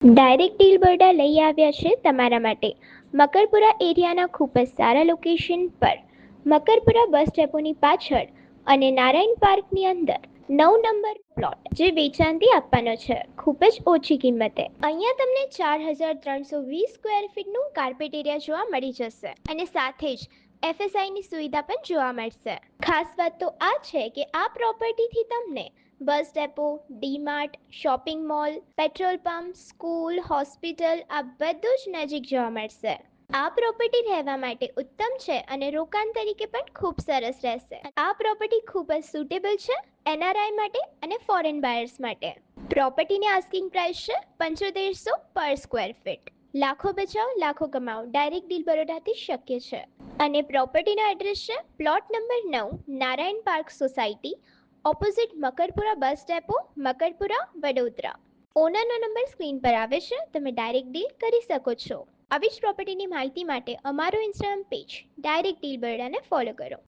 Direct deal બરડા લઈ આવ્યા છે તમારા માટે મકરપુરા એરિયાના ખૂબ જ સારા લોકેશન પર મકરપુરા બસ ડેપોની પાછળ અને નારાયણ પાર્કની અંદર 9 નંબર પ્લોટ જે વેચાણથી આપવાનો છે ખૂબ જ ઓછી કિંમતે. અહીંયા તમને 4320 સ્ક્વેર ફીટનું કાર્પેટ એરિયા જોવા મળી જશે અને સાથે જ FSIની સુવિધા પણ જોવા મળશે. ખાસ વાત તો આ છે કે આ પ્રોપર્ટીથી તમને bus depot, DMart, shopping mall, petrol pump, school, hospital આ બધું જ નજીક જોવા મળશે. આ પ્રોપર્ટી રહેવા માટે ઉત્તમ છે અને રોકાણ તરીકે પણ ખૂબ સરસ રહેશે. આ પ્રોપર્ટી ખૂબ જ સુટેબલ છે NRI માટે અને ફોરેન બાયર્સ માટે. પ્રોપર્ટીની આસ્કિંગ પ્રાઇસ છે 7500 પર સ્ક્વેર ફીટ. લાખો બચાવ લાખો કમાઓ ડાયરેક્ટ ડીલ બરોડાથી શક્ય છે. અને પ્રોપર્ટીનો એડ્રેસ છે plot number 9 Narayan park society opposite Makarpura bus depot, Makarpura, Vadodara. ઓનરનો નંબર સ્ક્રીન પર આવે છે, તમે ડાયરેક્ટ ડીલ કરી શકો છો. આવી જ પ્રોપર્ટીની માહિતી માટે અમારો ઇન્સ્ટાગ્રામ પેજ ડાયરેક્ટ ડીલ બરડાને ફોલો કરો.